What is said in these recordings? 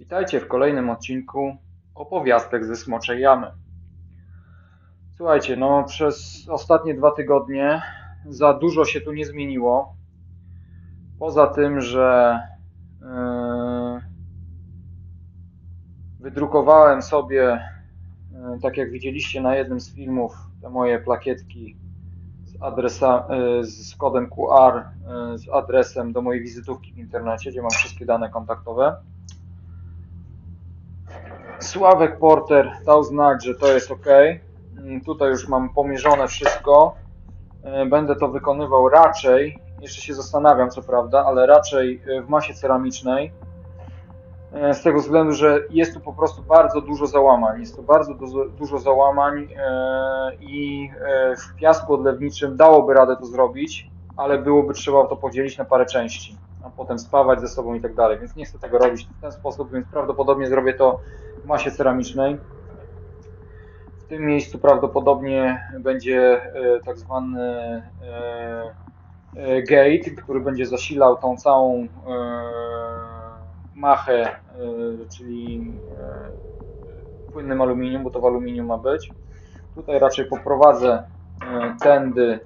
Witajcie w kolejnym odcinku opowiastek ze Smoczej Jamy. Słuchajcie, no przez ostatnie 2 tygodnie za dużo się tu nie zmieniło. Poza tym, że wydrukowałem sobie, tak jak widzieliście na jednym z filmów, te moje plakietki z kodem QR, z adresem do mojej wizytówki w internecie, gdzie mam wszystkie dane kontaktowe. Sławek Porter dał znać, że to jest ok. Tutaj już mam pomierzone wszystko. Będę to wykonywał raczej, jeszcze się zastanawiam co prawda, ale raczej w masie ceramicznej. Z tego względu, że jest tu po prostu bardzo dużo załamań. Jest tu bardzo dużo załamań i w piasku odlewniczym dałoby radę to zrobić, ale byłoby trzeba to podzielić na parę części, a potem spawać ze sobą i tak dalej. Więc nie chcę tego robić w ten sposób, więc prawdopodobnie zrobię to w masie ceramicznej. W tym miejscu prawdopodobnie będzie tak zwany gate, który będzie zasilał tą całą machę, czyli płynnym aluminium, bo to w aluminium ma być. Tutaj raczej poprowadzę tędy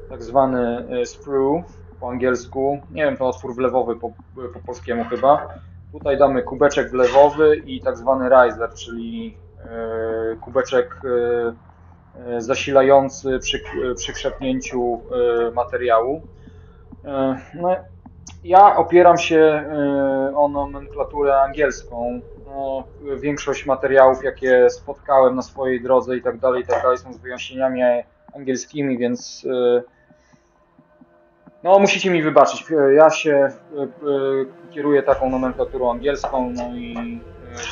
tak zwany sprue po angielsku. Nie wiem, to otwór wlewowy po polskiemu chyba. Tutaj damy kubeczek wlewowy i tak zwany riser, czyli kubeczek zasilający przy krzepnięciu materiału. No, ja opieram się o nomenklaturę angielską. No, większość materiałów, jakie spotkałem na swojej drodze i tak dalej, są z wyjaśnieniami angielskimi, więc no musicie mi wybaczyć. Ja się kieruję taką nomenklaturą angielską, no i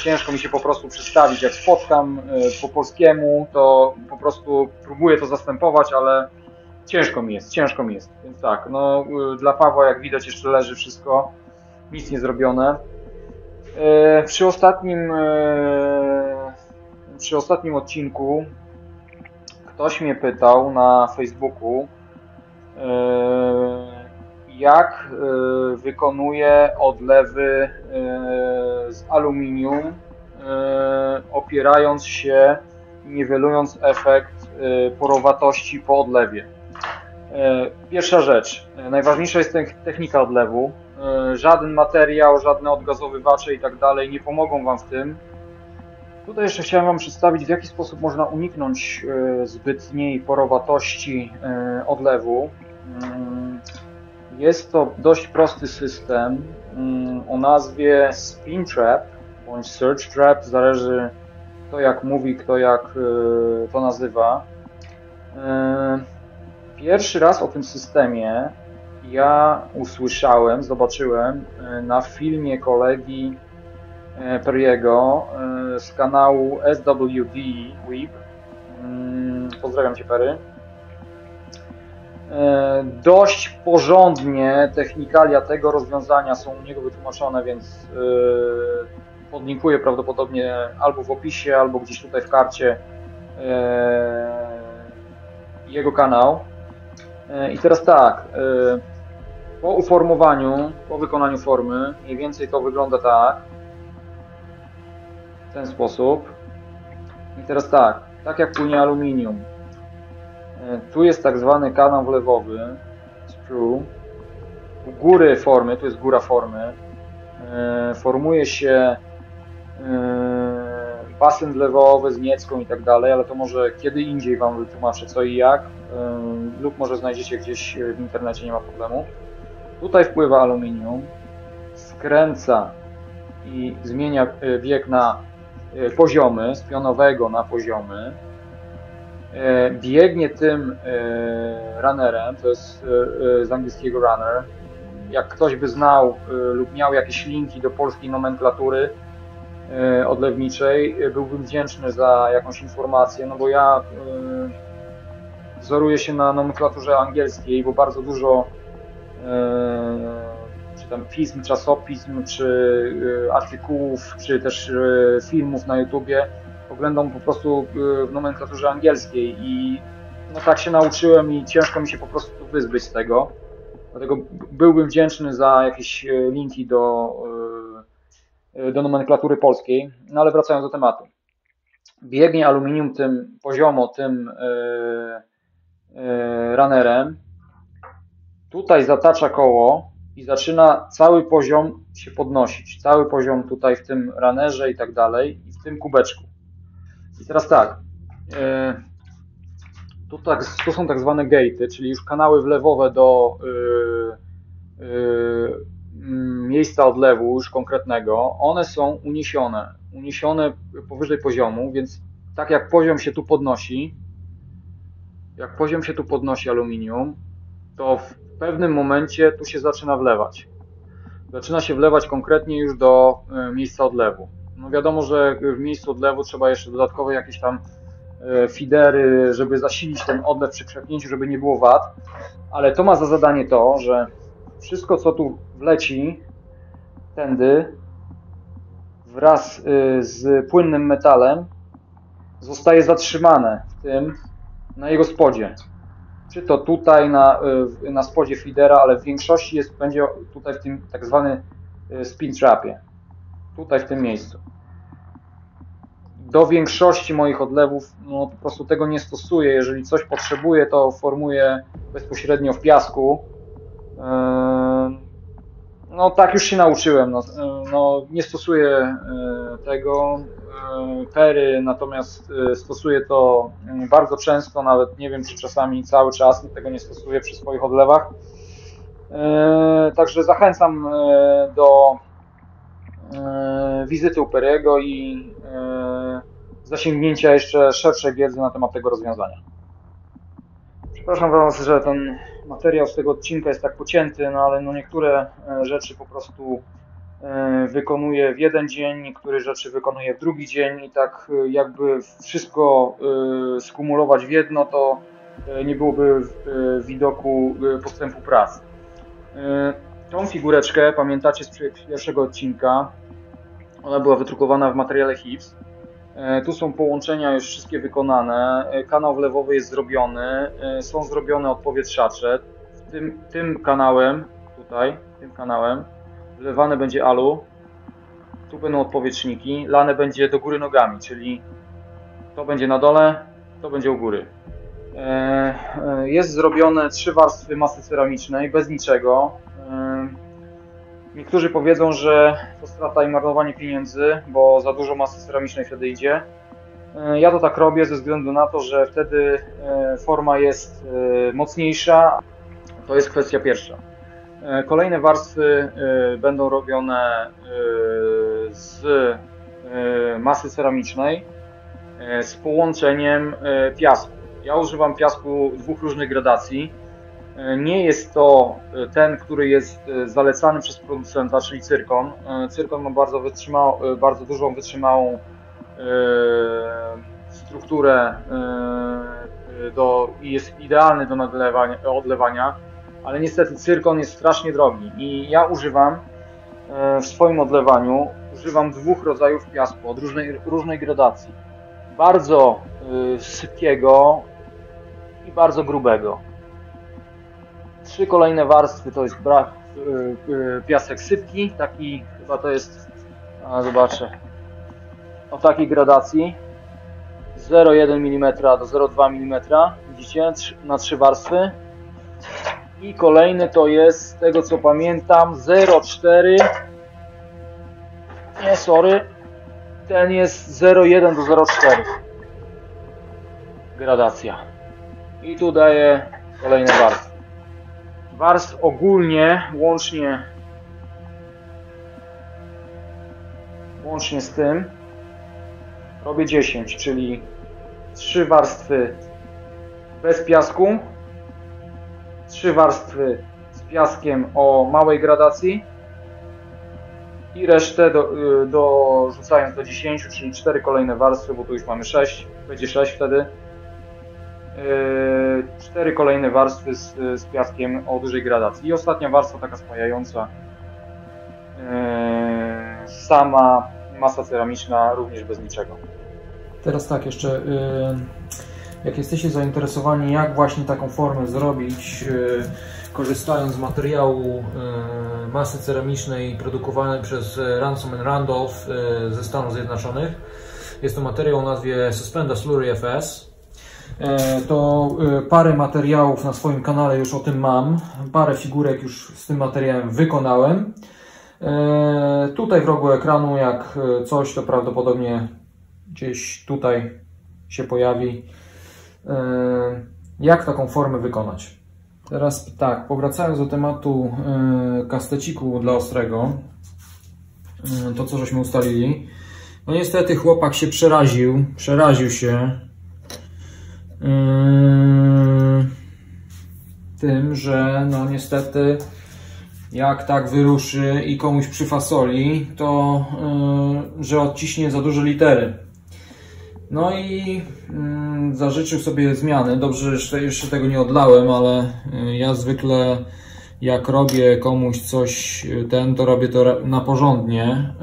ciężko mi się po prostu przedstawić. Jak spotkam po polskiemu, to po prostu próbuję to zastępować, ale ciężko mi jest. Więc tak, no dla Pawła jak widać jeszcze leży wszystko, nic nie zrobione. Przy ostatnim odcinku ktoś mnie pytał na Facebooku, jak wykonuję odlewy z aluminium, opierając się i niwelując efekt porowatości po odlewie. Pierwsza rzecz, najważniejsza jest technika odlewu. Żaden materiał, żadne odgazowywacze i tak dalej nie pomogą Wam w tym. Tutaj jeszcze chciałem Wam przedstawić, w jaki sposób można uniknąć zbytniej porowatości odlewu. Jest to dość prosty system o nazwie Spin Trap bądź Search Trap, zależy kto jak mówi, kto jak to nazywa. Pierwszy raz o tym systemie ja usłyszałem, zobaczyłem na filmie kolegi Perry'ego z kanału SWD Weeb. Pozdrawiam Cię, Perry. Dość porządnie technikalia tego rozwiązania są u niego wytłumaczone, więc podlinkuję prawdopodobnie albo w opisie, albo gdzieś tutaj w karcie jego kanał. I teraz tak, po uformowaniu, po wykonaniu formy, mniej więcej to wygląda tak, w ten sposób. I teraz tak jak płynie aluminium, tu jest tak zwany kanał wlewowy, sprue, u góry formy, tu jest góra formy, formuje się basen wlewowy z niecką i tak dalej, ale to może kiedy indziej Wam wytłumaczę co i jak, lub może znajdziecie gdzieś w internecie, nie ma problemu. Tutaj wpływa aluminium, skręca i zmienia bieg na poziomy, z pionowego na poziomy. Biegnie tym runnerem, to jest z angielskiego runner. Jak ktoś by znał lub miał jakieś linki do polskiej nomenklatury odlewniczej, byłbym wdzięczny za jakąś informację, no bo ja wzoruję się na nomenklaturze angielskiej, bo bardzo dużo czy tam pism, czasopism, czy artykułów, czy też filmów na YouTubie oglądam po prostu w nomenklaturze angielskiej i no tak się nauczyłem i ciężko mi się po prostu wyzbyć z tego. Dlatego byłbym wdzięczny za jakieś linki do do nomenklatury polskiej. No ale wracając do tematu. Biegnie aluminium tym poziomo, tym runnerem. Tutaj zatacza koło i zaczyna cały poziom się podnosić. Cały poziom tutaj w tym runnerze i tak dalej, i w tym kubeczku. I teraz tak. Tu są tak zwane gate'y, czyli już kanały wlewowe do miejsca odlewu już konkretnego. One są uniesione powyżej poziomu, więc tak jak poziom się tu podnosi, aluminium, to w pewnym momencie tu się zaczyna wlewać. Zaczyna się wlewać konkretnie już do miejsca odlewu. No wiadomo, że w miejscu odlewu trzeba jeszcze dodatkowe jakieś tam feedery, żeby zasilić ten odlew przy krzepnięciu, żeby nie było wad, ale to ma za zadanie to, że wszystko co tu wleci tędy wraz z płynnym metalem zostaje zatrzymane na jego spodzie. Czy to tutaj na spodzie feedera, ale w większości będzie tutaj w tym tak zwany spin trapie. Tutaj w tym miejscu. Do większości moich odlewów no, po prostu tego nie stosuję. Jeżeli coś potrzebuję, to formuję bezpośrednio w piasku. No tak już się nauczyłem. No, nie stosuję tego pery, natomiast stosuję to bardzo często, nawet nie wiem czy czasami cały czas tego nie stosuję przy swoich odlewach. Także zachęcam do wizyty u Perego i zasięgnięcia jeszcze szerszej wiedzy na temat tego rozwiązania. Przepraszam Was, że ten materiał z tego odcinka jest tak pocięty, no ale no niektóre rzeczy po prostu wykonuję w jeden dzień, niektóre rzeczy wykonuję w drugi dzień i tak jakby wszystko skumulować w jedno, to nie byłoby widoku postępu pracy. Tą figureczkę pamiętacie z pierwszego odcinka, ona była wydrukowana w materiale HIPS. Tu są połączenia już wszystkie wykonane, kanał wlewowy jest zrobiony, są zrobione odpowietrzacze. Tym kanałem, tutaj, tym kanałem wlewane będzie alu, tu będą odpowietrzniki, lane będzie do góry nogami, czyli to będzie na dole, to będzie u góry. Jest zrobione 3 warstwy masy ceramicznej, bez niczego. Niektórzy powiedzą, że to strata i marnowanie pieniędzy, bo za dużo masy ceramicznej wtedy idzie. Ja to tak robię ze względu na to, że wtedy forma jest mocniejsza. To jest kwestia pierwsza. Kolejne warstwy będą robione z masy ceramicznej z połączeniem piasku. Ja używam piasku 2 różnych gradacji. Nie jest to ten, który jest zalecany przez producenta, czyli cyrkon. Cyrkon ma bardzo dużą wytrzymałą strukturę i jest idealny do odlewania, ale niestety cyrkon jest strasznie drogi i ja używam w swoim odlewaniu 2 rodzajów piasku od różnej gradacji. Bardzo sypkiego i bardzo grubego. 3 kolejne warstwy to jest piasek sypki, taki chyba to jest, zobaczę, o takiej gradacji 0,1 mm do 0,2 mm, widzicie, na 3 warstwy. I kolejny to jest, z tego co pamiętam, 0,4, nie, sorry, ten jest 0,1 do 0,4 gradacja. I tu daję kolejne warstwy. Warstw ogólnie, łącznie z tym robię 10, czyli 3 warstwy bez piasku, 3 warstwy z piaskiem o małej gradacji i resztę dorzucając do 10, czyli 4 kolejne warstwy, bo tu już mamy 6, będzie 6 wtedy. 4 kolejne warstwy z piaskiem o dużej gradacji i ostatnia warstwa taka spajająca, sama masa ceramiczna, również bez niczego. Teraz tak, jeszcze jak jesteście zainteresowani, jak właśnie taką formę zrobić, korzystając z materiału masy ceramicznej produkowanej przez Ransom & Randolph ze Stanów Zjednoczonych. Jest to materiał o nazwie Suspenda Slurry FS. To parę materiałów na swoim kanale już o tym mam. Parę figurek już z tym materiałem wykonałem. Tutaj w rogu ekranu, jak coś, to prawdopodobnie gdzieś tutaj się pojawi, jak taką formę wykonać. Teraz tak, powracając do tematu kasteciku dla ostrego, to co żeśmy ustalili. No niestety chłopak się przeraził się tym, że no niestety jak tak wyruszy i komuś przyfasoli, to że odciśnie za duże litery. No i zażyczył sobie zmiany. Dobrze, że jeszcze tego nie odlałem, ale ja zwykle jak robię komuś coś to robię to na porządnie.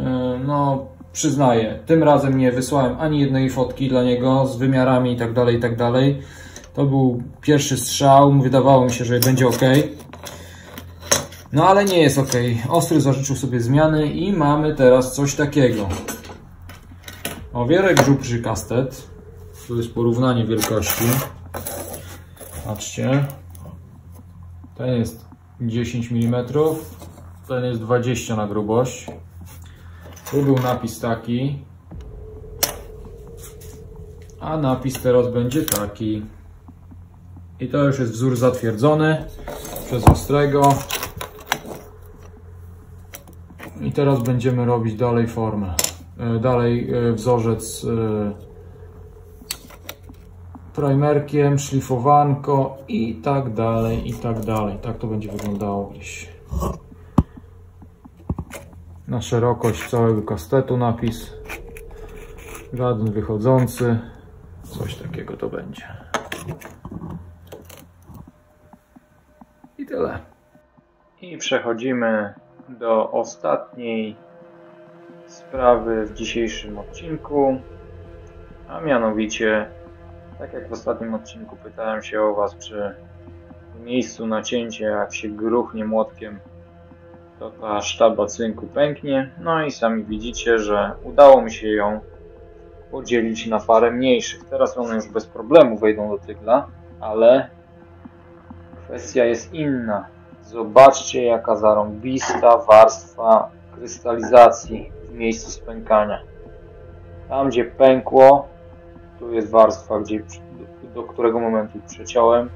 No przyznaję, tym razem nie wysłałem ani jednej fotki dla niego z wymiarami i tak dalej. To był pierwszy strzał, wydawało mi się, że będzie ok. No ale nie jest ok. Ostry zażyczył sobie zmiany i mamy teraz coś takiego. O wiele grubszy kastet. Tu jest porównanie wielkości. Patrzcie. Ten jest 10 mm. Ten jest 20 na grubość. Tu był napis taki. A napis teraz będzie taki. I to już jest wzór zatwierdzony przez Ostrego. I teraz będziemy robić dalej formę. Dalej wzorzec primerkiem, szlifowanko i tak dalej. Tak to będzie wyglądało gdzieś. Na szerokość całego kastetu napis. Żaden wychodzący. Coś takiego to będzie. I tyle. I przechodzimy do ostatniej sprawy w dzisiejszym odcinku, a mianowicie, tak jak w ostatnim odcinku pytałem się o Was, czy w miejscu nacięcia, jak się gruchnie młotkiem, to ta sztaba cynku pęknie. No i sami widzicie, że udało mi się ją podzielić na parę mniejszych. Teraz one już bez problemu wejdą do tygla, ale kwestia jest inna. Zobaczcie, jaka zarąbista warstwa krystalizacji w miejscu spękania. Tam, gdzie pękło, tu jest warstwa, do którego momentu przeciąłem,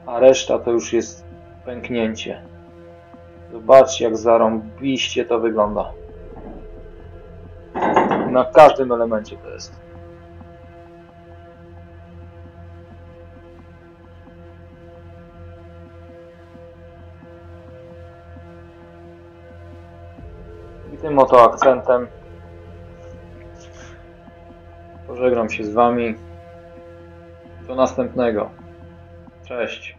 a reszta to już jest pęknięcie. Zobaczcie, jak zarąbiście to wygląda. Na każdym elemencie to jest. I tym oto akcentem pożegnam się z Wami. Do następnego. Cześć.